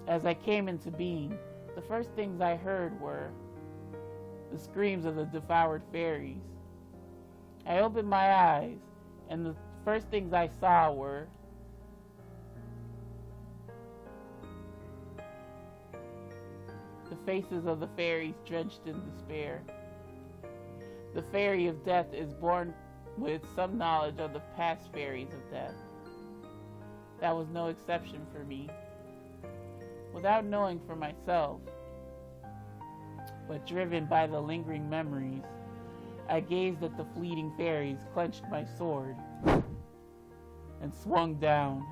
As I came into being, the first things I heard were the screams of the devoured fairies. I opened my eyes, and the first things I saw were the faces of the fairies drenched in despair. The fairy of death is born with some knowledge of the past fairies of death. That was no exception for me. Without knowing for myself, but driven by the lingering memories, I gazed at the fleeting fairies, clenched my sword, and swung down.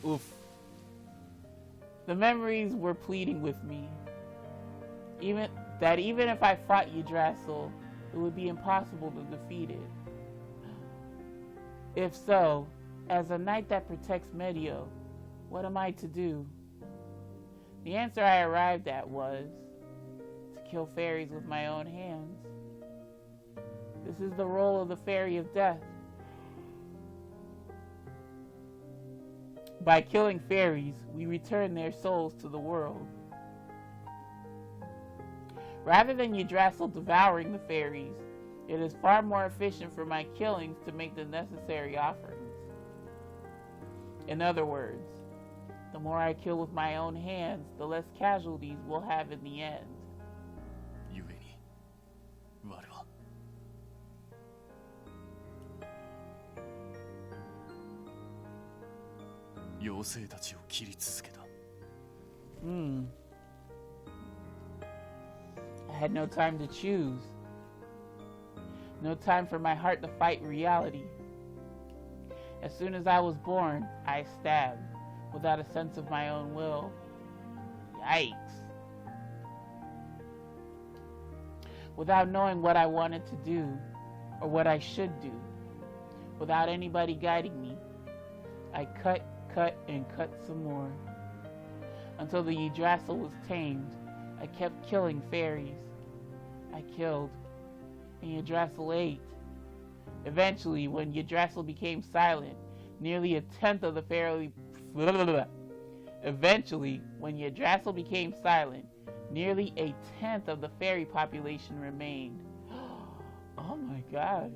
Oof. The memories were pleading with me. Even if I fought Yggdrasil, it would be impossible to defeat it. If so, as a knight that protects Medio, what am I to do? The answer I arrived at was to kill fairies with my own hands. This is the role of the fairy of death. By killing fairies, we return their souls to the world. Rather than Yggdrasil devouring the fairies, it is far more efficient for my killings to make the necessary offerings. In other words, the more I kill with my own hands, the less casualties we'll have in the end. I had no time to choose. No time for my heart to fight reality. As soon as I was born, I stabbed, without a sense of my own will. Yikes. Without knowing what I wanted to do, or what I should do. Without anybody guiding me. I cut, and cut some more. Until the Yggdrasil was tamed, I kept killing fairies. I killed, and Yggdrasil ate. Eventually, when Yggdrasil became silent, nearly a tenth of the fairy... Eventually, when Yggdrasil became silent, nearly a tenth of the fairy population remained. Oh my god.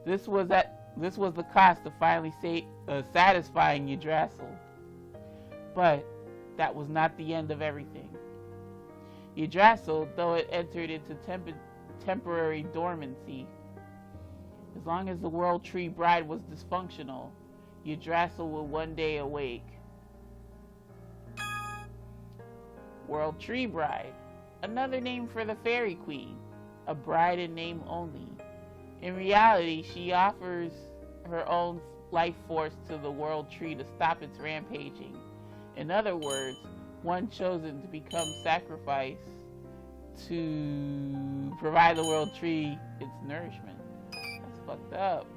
This was the cost of finally satisfying Yggdrasil. But that was not the end of everything. Yggdrasil, though it entered into temporary dormancy, as long as the World Tree Bride was dysfunctional, Yggdrasil will one day awake. World Tree Bride, another name for the Fairy Queen, a bride in name only. In reality, she offers her own life force to the World Tree to stop its rampaging. In other words, one chosen to become sacrifice to provide the World Tree its nourishment. That's fucked up.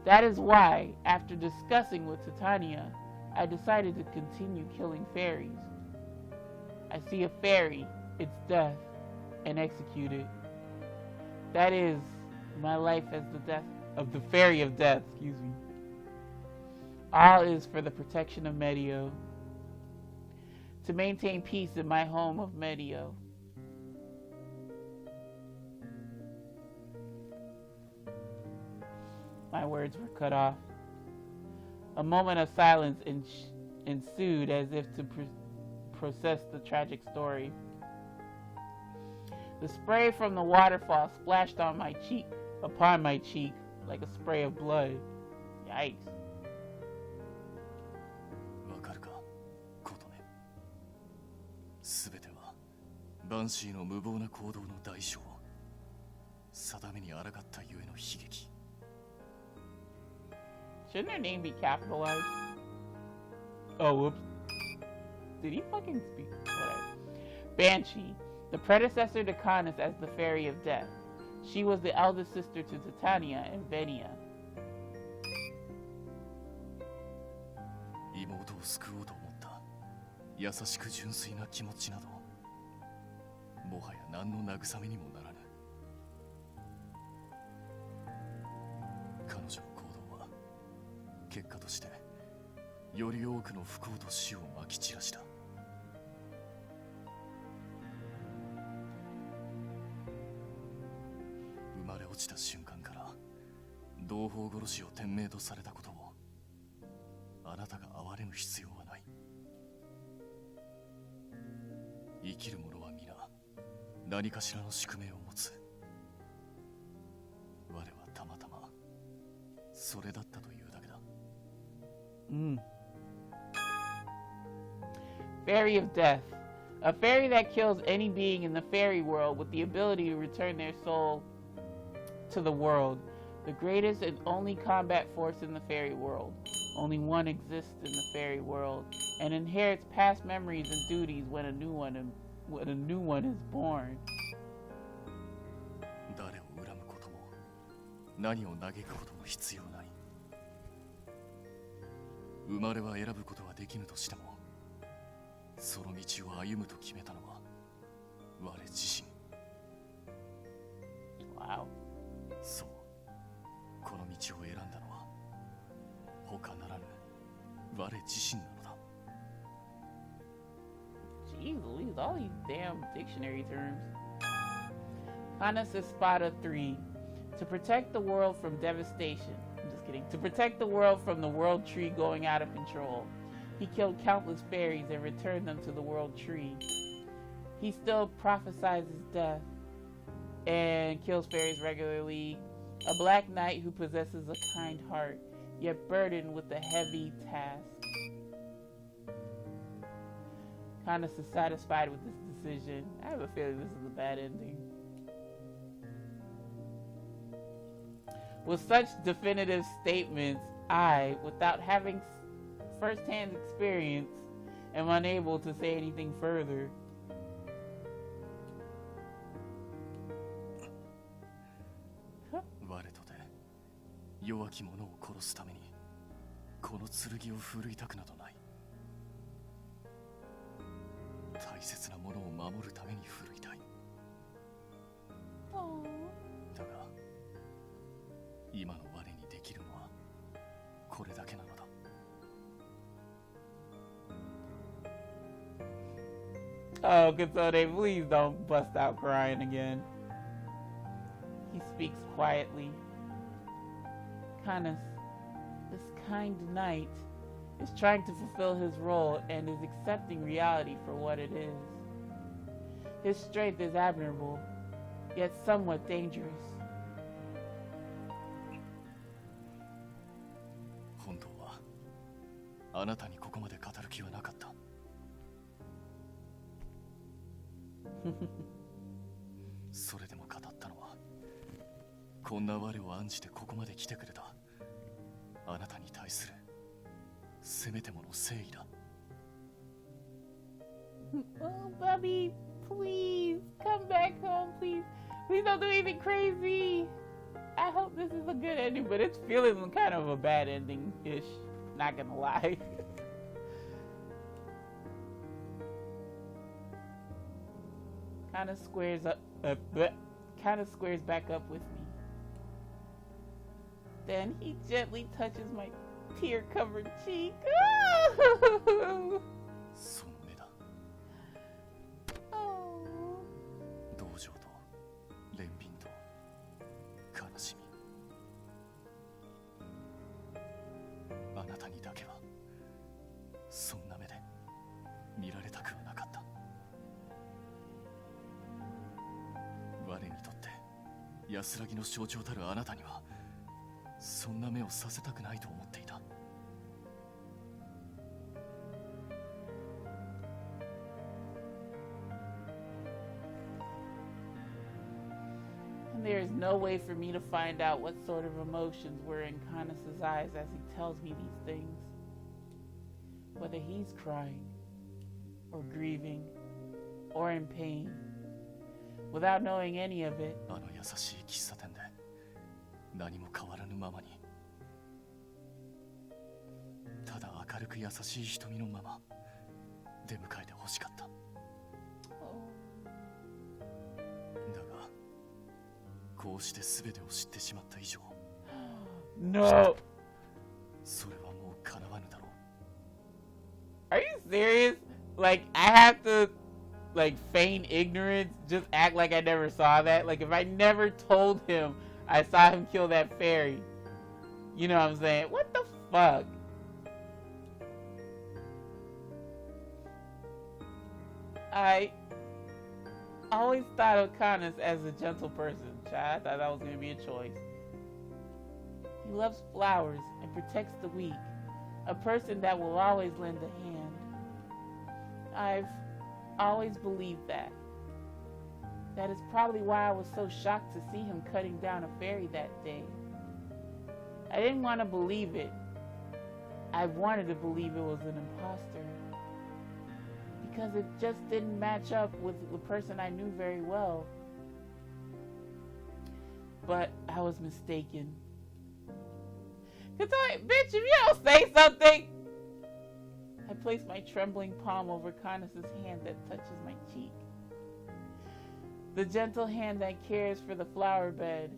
That is why, after discussing with Titania, I decided to continue killing fairies. I see a fairy, its death, and execute it. That is my life as the death of the fairy of death, excuse me. All is for the protection of Medio. To maintain peace in my home of Medio. My words were cut off. A moment of silence ensued as if to process the tragic story. The spray from the waterfall splashed upon my cheek like a spray of blood. Yikes. Shouldn't their name be capitalized? Oh, whoops. Did he fucking speak? Whatever. Banshee, the predecessor to Canus as the Fairy of Death. She was the eldest sister to Titania and Venia. 結果としてより多くの不幸と死をまき散らした。生まれ落ちた瞬間から同胞殺しを天命とされたことをあなたが哀れむ必要はない。生きる者は皆何かしらの宿命を持つ。我はたまたまそれだったというだけだ。Fairy of Death. A fairy that kills any being in the fairy world with the ability to return their soul to the world. The greatest and only combat force in the fairy world. Only one exists in the fairy world and inherits past memories and duties when a new one is born. 誰を恨むことも何を嘆くことも必要ない。生まれは選ぶことはできぬとしても、その道を歩むと決めたのは我自身。Wow. そう、この道を選んだのは他ならぬ我自身なのだ。Jeez Louise, all these damn dictionary terms. Canus Espada 3. To protect the world from devastation. I'm just kidding. To protect the world from the world tree going out of control. He killed countless fairies and returned them to the world tree. He still prophesies death and kills fairies regularly. A black knight who possesses a kind heart, yet burdened with a heavy task. Canus is satisfied with this decision. I have a feeling this is a bad ending. With such definitive statements, I, without having first-hand experience, am unable to say anything further. 我とて弱き者を殺すためにこの剣を振るいたくなどない。大切なものを守るために振るいたい。だが今の我にできるのはこれだけなのだ。Oh, Otome, please don't bust out crying again. He speaks quietly. Canus, this kind knight, is trying to fulfill his role and is accepting reality for what it is. His strength is admirable, yet somewhat dangerous. 本当はあなたにここまで語る気はなかった。それでも語ったのはこんな我を案じてここまで来てくれたあなたに対するせめてもの誠意だ。Oh, Bobby, please come back home, please. Please don't do anything crazy. I hope this is a good ending, but it's feeling kind of a bad ending-ish. Not gonna lie. Kind of squares back up with me. Then he gently touches my tear-covered cheek. その目だ。 Oh. 同情と憐憫と悲しみ。あなたにだけはそんな目で見られたくはなかった。我にとって安らぎの象徴たるあなたにはそんな目をさせたくないと思っていた。There is no way for me to find out what sort of emotions were in Canus's eyes as he tells me these things. Whether he's crying, or grieving, or in pain. Without knowing any of it. あの優しい喫茶店で何も変わらぬままに、ただ明るく優しい瞳のまま出迎えて欲しかった。だがこうして全てを知ってしまった以上、No. それは serious? Like, I have to, like, feign ignorance, just act like I never saw that? Like, if I never told him I saw him kill that fairy, you know what I'm saying? What the fuck? I always thought of Canus as a gentle person. I thought that was going to be a choice. He loves flowers and protects the weak. A person that will always lend a hand. I've always believed that. That is probably why I was so shocked to see him cutting down a fairy that day. I didn't want to believe it. I wanted to believe it was an imposter. Because it just didn't match up with the person I knew very well. But I was mistaken. Bitch, if you don't say something! I placed my trembling palm over Canus' hand that touches my cheek. The gentle hand that cares for the flower bed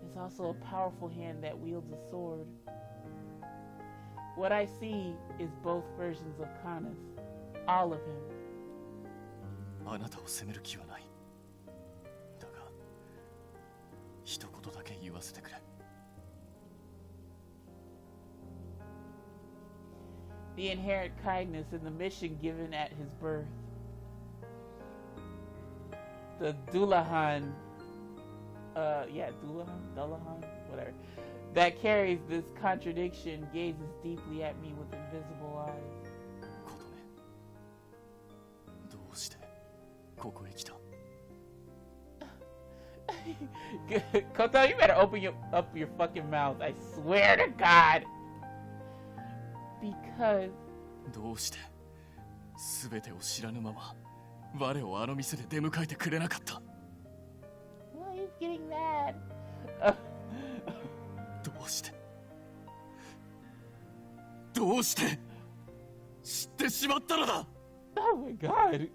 is also a powerful hand that wields a sword. What I see is both versions of Canus. All of him. あなたを責める気はない。だが、一言だけ言わせてくれ。The inherent kindness in the mission given at his birth. The Dullahan, Dullahan, whatever, that carries this contradiction gazes deeply at me with invisible eyes. 琴音、どうしてここへ来た？ Koto, you better open up your fucking mouth. I swear to God. Because どうして全てを知らぬまま我をあの店で出迎えてくれなかった？ Well, he's getting mad. どうして知ってしまったのだ？ Oh my God.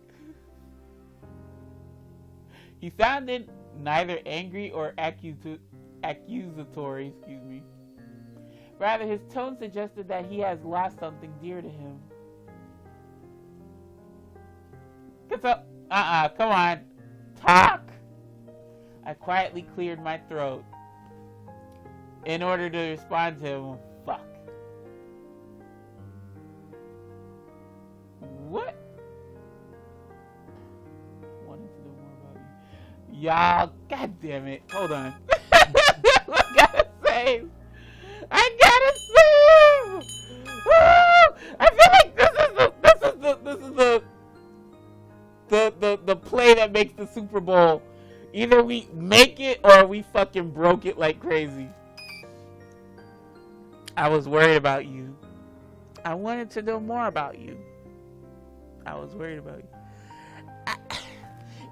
He sounded neither angry or accusatory, excuse me. Rather, his tone suggested that he has lost something dear to him. Come on. Talk! I quietly cleared my throat in order to respond to him. Fuck. What? Wanted to know more about you. Y'all, god damn it. Hold on. I gotta save. Woo! I feel like this is the play that makes the Super Bowl. Either we make it or we fucking broke it like crazy. I was worried about you. I wanted to know more about you. I was worried about you.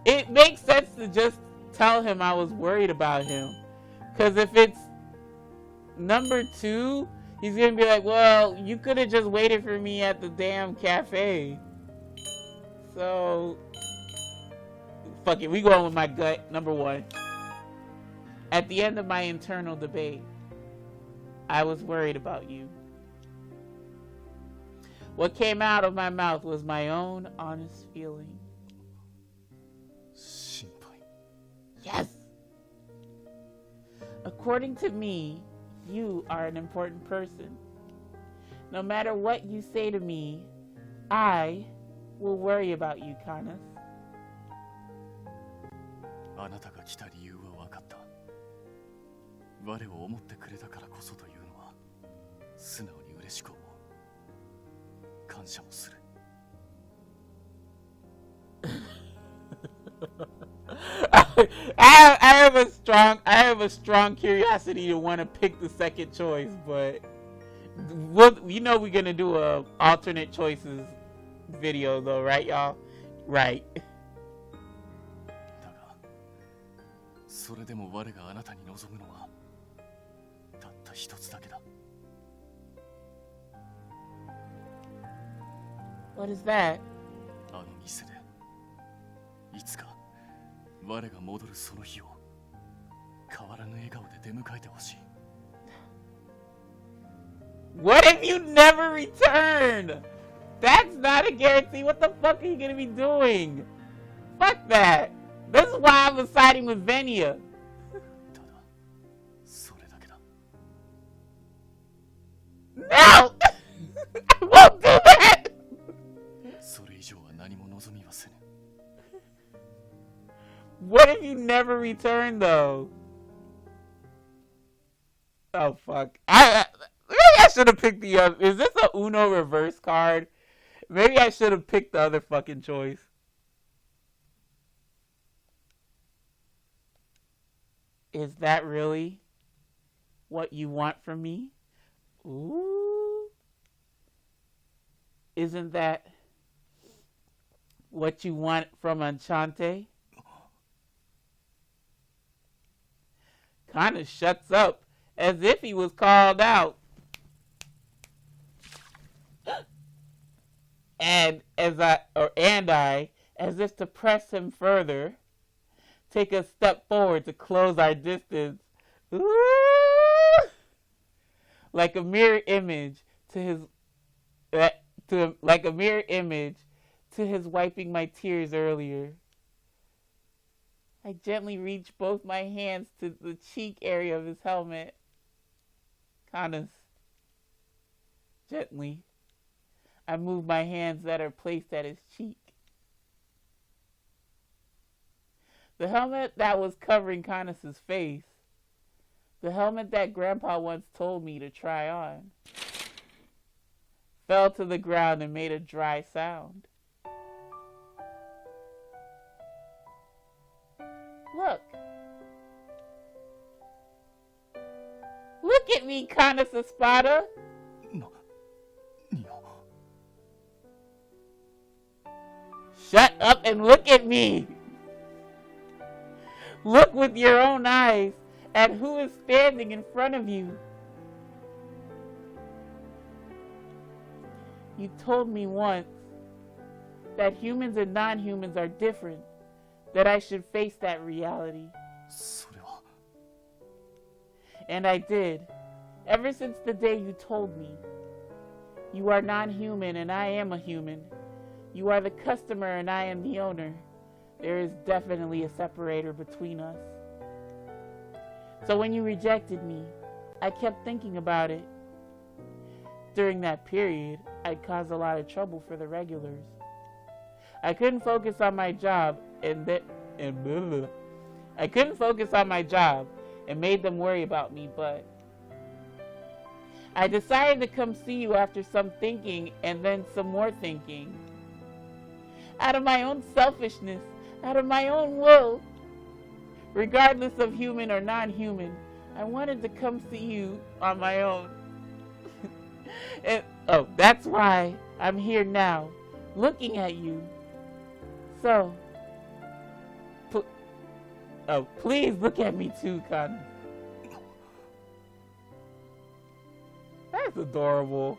It makes sense to just tell him I was worried about him. Because if it's number 2, he's gonna be like, well, you could have just waited for me at the damn cafe. So, fuck it, we going with my gut, number 1. At the end of my internal debate, I was worried about you. What came out of my mouth was my own honest feeling. 心配。 Yes! According to me, you are an important person. No matter what you say to me, I will worry about you, Canus. あなたが来た理由は分かった。我を思ってくれたからこそというのは素直に嬉しく思う。感謝もする。I have a strong curiosity to want to pick the second choice, but we're gonna do a alternate choices video though, right, y'all? Right. だが、それでも我があなたに望むのはたった一つだけだ。What is that? あの店でいつか我が戻るその日を変わらぬ笑顔で出迎えてほしい。What if you never return? That's not a guarantee. What the fuck are you gonna be doing? Fuck that. This is why I was siding with Venia. ただそれだけだ。 No! I won't do that! それ以上は何も望みはせぬ。 What if you never return, though? Oh, fuck. Maybe I should have picked the other. Is this a Uno reverse card? Maybe I should have picked the other fucking choice. Is that really what you want from me? Ooh. Isn't that what you want from Enchante? Canus shuts up as if he was called out. And I, as if to press him further, take a step forward to close our distance. Ooh! Like a mirror image to his wiping my tears earlier. I gently reach both my hands to the cheek area of his helmet. Canus. Gently. I move my hands that are placed at his cheek. The helmet that was covering Canus' face. The helmet that Grandpa once told me to try on. Fell to the ground and made a dry sound. Look. Look at me, Canus Espada. No. Shut up and look at me. Look with your own eyes at who is standing in front of you. You told me once that humans and non-humans are different, that I should face that reality. それは And I did, ever since the day you told me. You are non-human and I am a human. You are the customer and I am the owner. There is definitely a separator between us. So when you rejected me, I kept thinking about it. During that period, I caused a lot of trouble for the regulars. I couldn't focus on my job I couldn't focus on my job and made them worry about me, but I decided to come see you after some thinking and then some more thinking. Out of my own selfishness, out of my own will, regardless of human or non-human, I wanted to come see you on my own. That's why I'm here now, looking at you. So, please look at me too, Canus. That's adorable.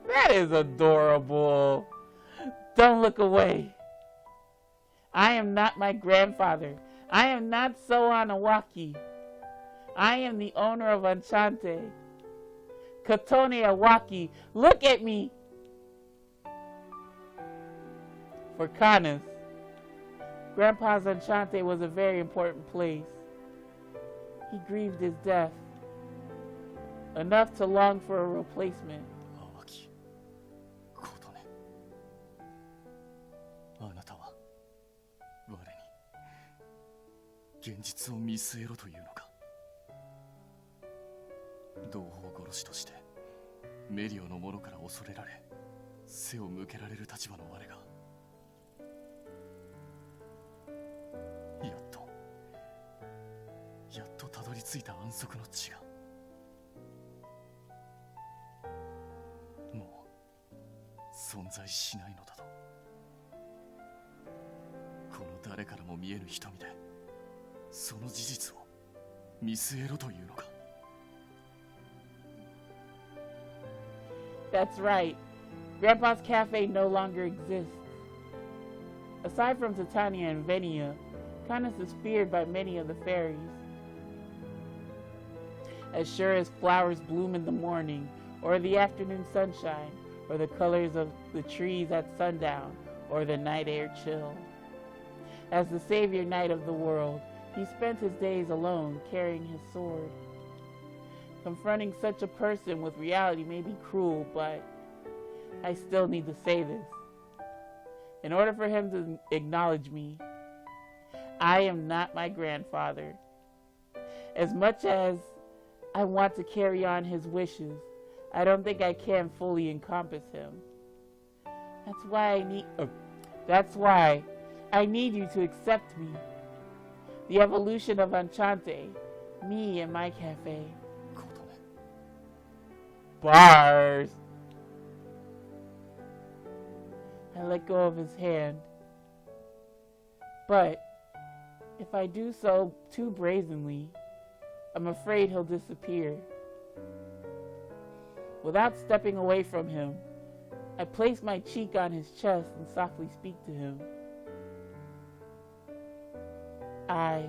That is adorable. Don't look away. I am not my grandfather. I am not Soan Awaki. I am the owner of Enchante. Katone Awaki. Look at me. For Canus, Grandpa's Enchante was a very important place. He grieved his death, enough to long for a replacement. 青木琴音あなたは我に現実を見据えろというのか。同胞殺しとしてメリオの者から恐れられ背を向けられる立場の我がやっとたどり着いた安息の地がもう存在しないのだと。この誰からも見えぬ瞳でその事実を見据えろというのか。That's right. Grandpa's cafe no longer exists. Aside from Titania and Venia, Canus is feared by many of the fairies. As sure as flowers bloom in the morning, or the afternoon sunshine, or the colors of the trees at sundown, or the night air chill. As the savior knight of the world, he spent his days alone, carrying his sword. Confronting such a person with reality may be cruel, but I still need to say this. In order for him to acknowledge me, I am not my grandfather. As much as I want to carry on his wishes, I don't think I can fully encompass him. That's why I need you to accept me. The evolution of Enchante, me and my cafe. Bars. I let go of his hand. But if I do so too brazenly, I'm afraid he'll disappear. Without stepping away from him, I place my cheek on his chest and softly speak to him. I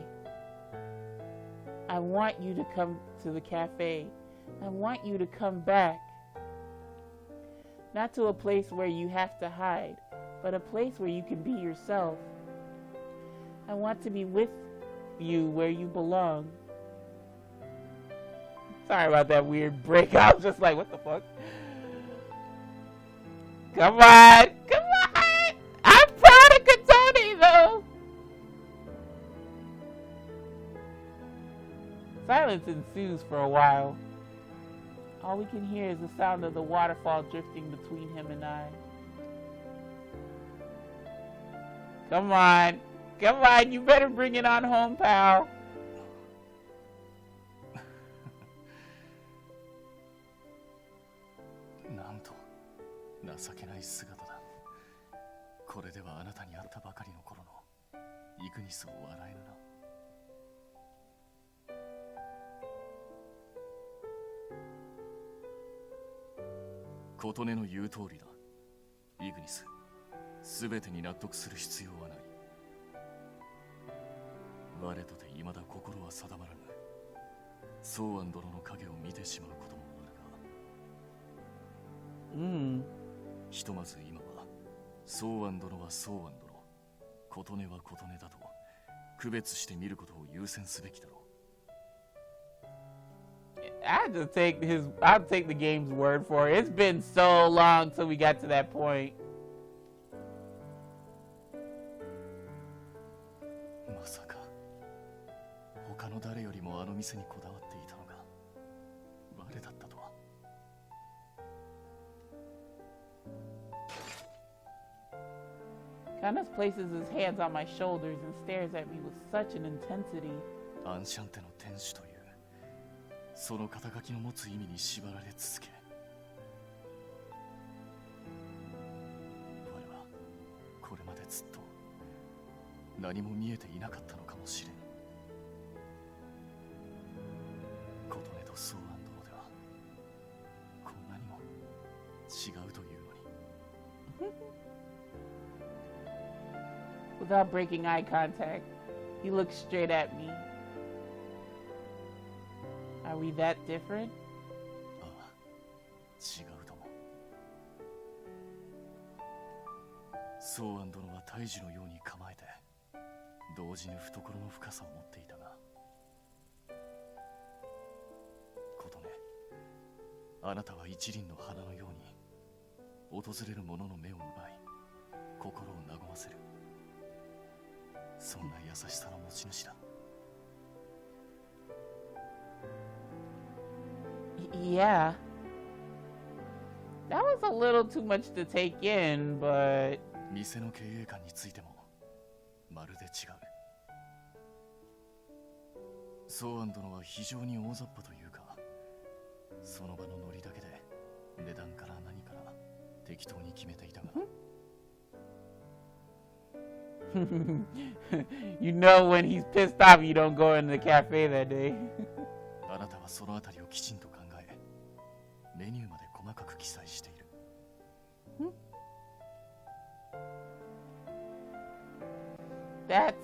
want you to come to the cafe. I want you to come back. Not to a place where you have to hide, but a place where you can be yourself. I want to be with you where you belong. Sorry about that weird break. I was just like, what the fuck? Come on! Come on! I'm proud of Otome, though! Silence ensues for a while. All we can hear is the sound of the waterfall drifting between him and I. Come on. Come on, you better bring it on home, pal. なんと情けない姿だ。これではあなたに会ったばかりの頃のイグニスを笑えぬな。琴音の言う通りだ。イグニス、すべてに納得する必要はない。我とて未だ心は定まらぬ。ソーアン殿の影を見てしまうこともあるが。ひとまず今は、ソーアン殿はソーアン殿、琴音は琴音だと、区別して見ることを優先すべきだろう。I'll take the game's word for it. It's been so long till we got to that point. まさか他の誰よりもあの店にこだわっていたのが我だったとは。Canus places his hands on my shoulders and stares at me with such an intensity. アンシャンテの天使というその肩書きの持つ意味に縛られ続け、我はこれまでずっと何も見えていなかったのかもしれん。琴音とソーアン殿ではこんなにも違うというのに。Without breaking eye contact, he looks straight at me. Are we that different? ああ、違うとも。ソーアン殿は大樹のように構えて、同時に懐の深さを持っていたが、琴音、あなたは一輪の花のように、訪れる者の目を奪い、心を和ませる。そんな優しさの持ち主だ。Yeah. That was a little too much to take in, but... 店の経営感についてもまるで違う。ソーアン殿は非常に大雑把というか、その場のノリだけで値段から何から適当に決めていたが。You know when he's pissed off, you don't go in the cafe that day. あなたはそのあたりをきちんと考え、メニューまで細かく記載している。That's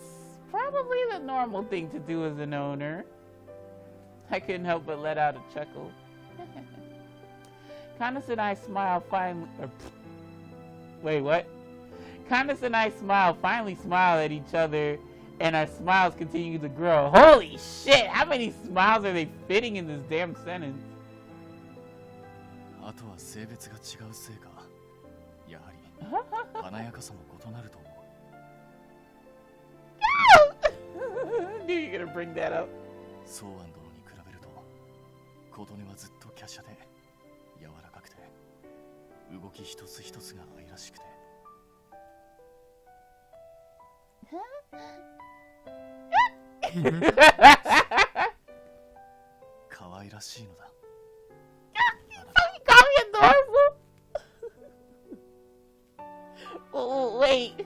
probably the normal thing to do as an owner. I couldn't help but let out a chuckle. Canus and I smile finally. Wait, what? Canus and I finally smile at each other, and our smiles continue to grow. Holy shit! How many smiles are they fitting in this damn sentence? あとは性別が違うせいか、やはり華やかさも異なると思う。Knew you were gonna bring that up. ソーアン殿に比べると、琴音はずっと華奢で柔らかくて、動き一つ一つが愛らしくて。可愛らしいのだ。Oh, wait.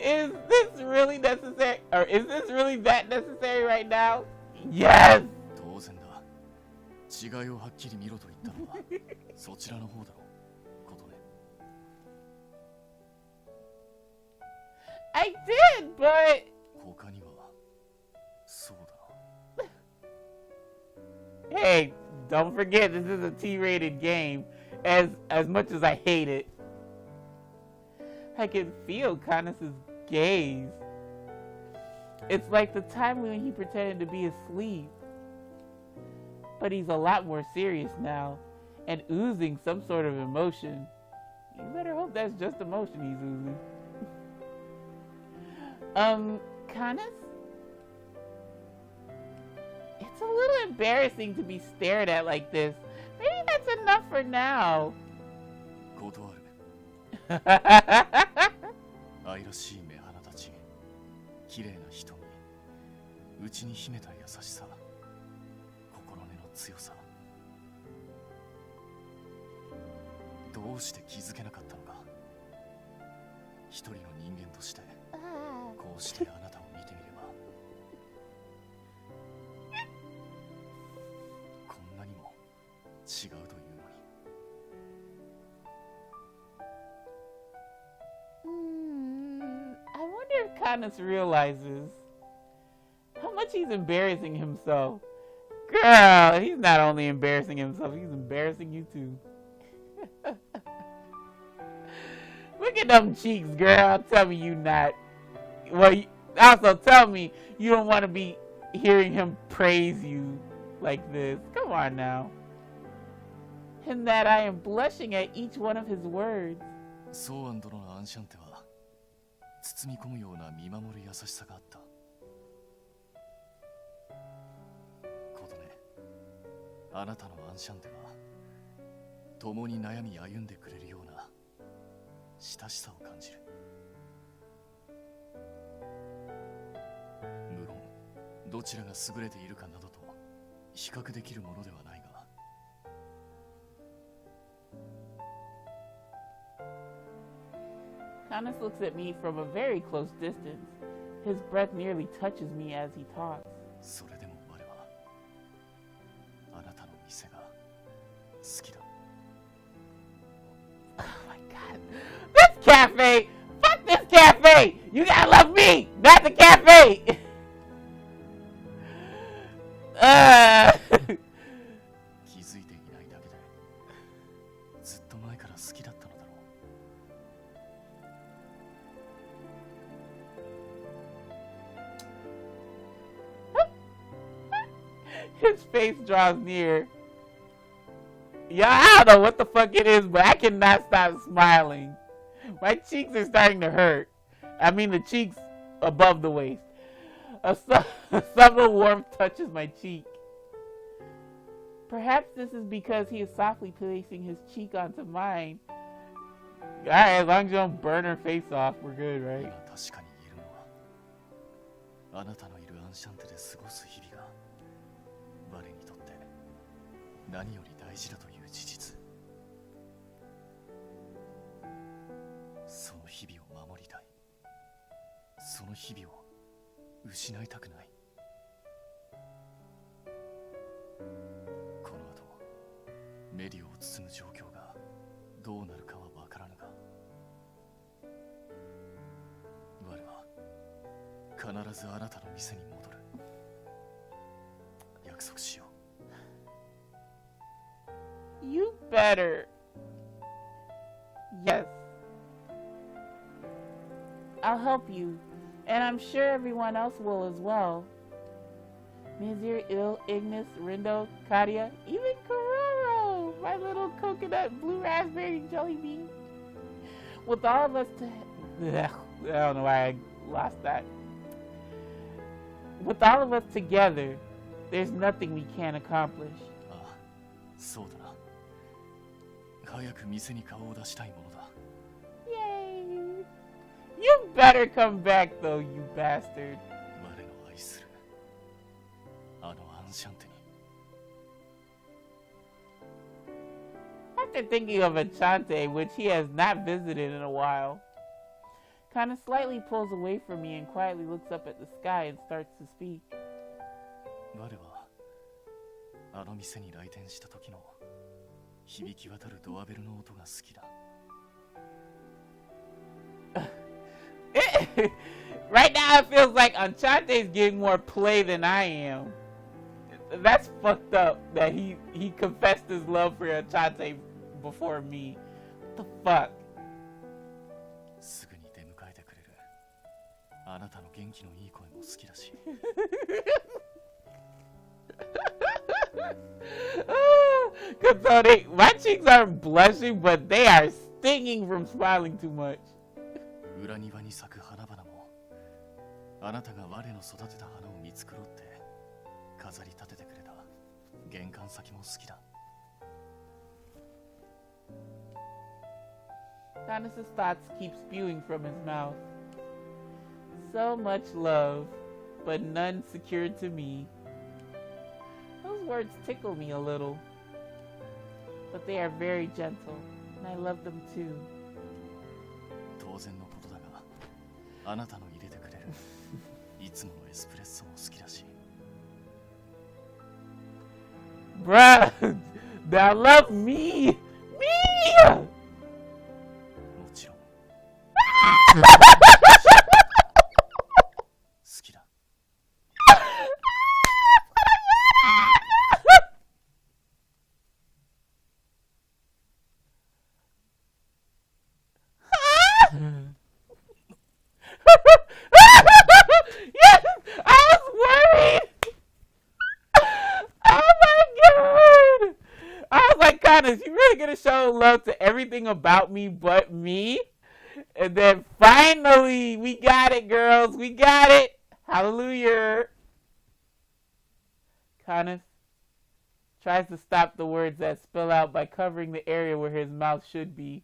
Is this really necessary? Or is this really that necessary right now? Yes! 当然だ。違いをはっきり見ろと言ったのはそちらの方だろう、琴音。I did, but... 他には、そうだな。Hey, don't forget this is a T-rated game. As much as I hate it, I can feel Canus's gaze. It's like the time when he pretended to be asleep. But he's a lot more serious now and oozing some sort of emotion. You better hope that's just emotion he's oozing. Canus? It's a little embarrassing to be stared at like this. Maybe that's enough for now. 断る。愛らしい目鼻立ち、綺麗な瞳、内に秘めた優しさ、心根の強さ。どうして気づけなかったのか。一人の人間として、こうしてあなたを見てみれば、こんなにも違うというのに。I wonder if Canus realizes how much he's embarrassing himself. Girl, he's not only embarrassing himself, he's embarrassing you too. Look at them cheeks, girl. Tell me you not. Well, also tell me you don't want to be hearing him praise you like this. Come on now. And that I am blushing at each one of his words. ソーアン殿のアンシャンテは包み込むような見守る優しさがあった。琴音、あなたのアンシャンテは共に悩み歩んでくれるような親しさを感じる。無論どちらが優れているかなどと比較できるものではないが、Canus looks at me from a very close distance. His breath nearly touches me as he talks. それでも我はあなたの店が好きだ。Oh my god. This cafe! Fuck this cafe! You gotta love me, not the cafe! 気づいていないだけでずっと前から好きだったのだろう。His face draws near. Yeah, I don't know what the fuck it is, but I cannot stop smiling. My cheeks are starting to hurt. I mean the cheeks above the waist. A subtle warmth touches my cheek. Perhaps this is because he is softly placing his cheek onto mine. Alright, as long as you don't burn her face off, we're good, right? 確かに言えるのは、あなたのいるアンシャンテで過ごす日々が我にとって何より大事だという事実。その日々を守りたい。その日々を失いたくない。この後メディオを包む状況がどうなるかは分からぬが、我は必ずあなたの店に戻る。約束しよう。You better. Yes. I'll help you, and I'm sure everyone else will as well. Mizir, Il, Ignis, Rindo, Kadia, even Kororo, my little coconut blue raspberry jelly bean. With all of us I don't know why I lost that. With all of us together, there's nothing we can't accomplish. そうだな。早く店に顔を出したいものだ。 Yay! You better come back though, you bastard. 我の愛するあのアンシャンテに。 After thinking of Enchante, which he has not visited in a while, Canus slightly pulls away from me and quietly looks up at the sky and starts to speak. 我はあの店に来店した時の響き渡るドアベルの音が好きだ。 Right now it feels like Enchante's getting more play than I am. That's fucked up that he confessed his love for Enchante before me. What the fuck? すぐに出迎えてくれる。あなたの元気のいい声も好きだし。My cheeks aren't blushing, but they are stinging from smiling too much. 裏庭に咲く花々もあなたが我の育てた花を見繕って飾り立ててくれた玄関先も好きだ。 Canus's thoughts keep spewing from his mouth. So much love, but none secured to me. Those words tickle me a little, but they are very gentle, and I love them too. 当然のことだが、あなたの入れてくれるいつものエスプレッソも好きだし。 Bruh, now love me! Me! もちろん。好きだ。 Yes! I was worried! Oh my god! I was like, Canus, you really gonna show love to everything about me but me? And then finally, we got it, girls. We got it. Hallelujah. Canus tries to stop the words that spill out by covering the area where his mouth should be.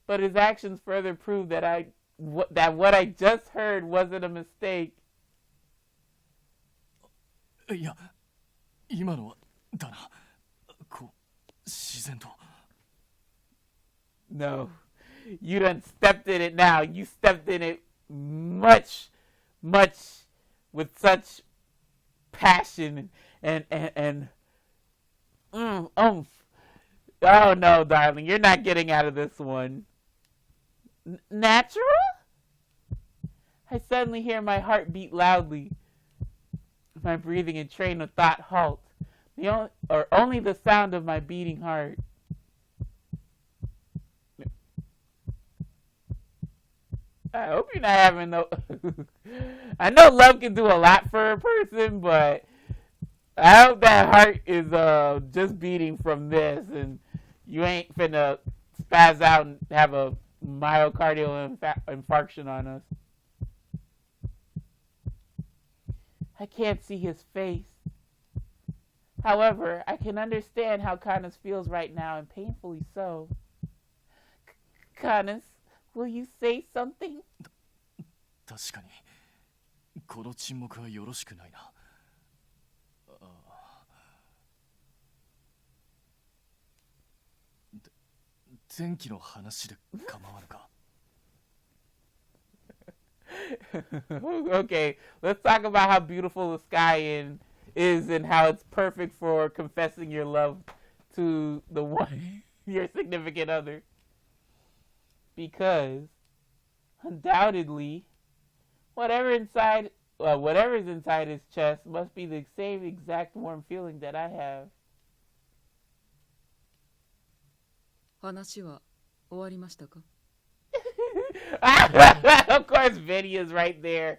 But his actions further prove that what I just heard wasn't a mistake. いや、今のはだな。こう自然と。 No, you done stepped in it now. You stepped in it much with such passion and oomph. Oh no, darling, you're not getting out of this one. Natural? I suddenly hear my heart beat loudly. My breathing and train of thought halt. Only the sound of my beating heart. I hope you're not having no... I know love can do a lot for a person, but I hope that heart is just beating from this and you ain't finna spaz out and have a myocardial infarction on us. I can't see his face. However, I can understand how Canus feels right now, and painfully so. Canus, will you say something? 確かに、この沈黙はよろしくないな。天気の話で構わぬか。Okay, let's talk about how beautiful the sky is and how it's perfect for confessing your love to the one, your significant other. Because, undoubtedly, whatever's inside his chest must be the same exact warm feeling that I have. 話は終わりましたか？ Of course, Vinny is right there.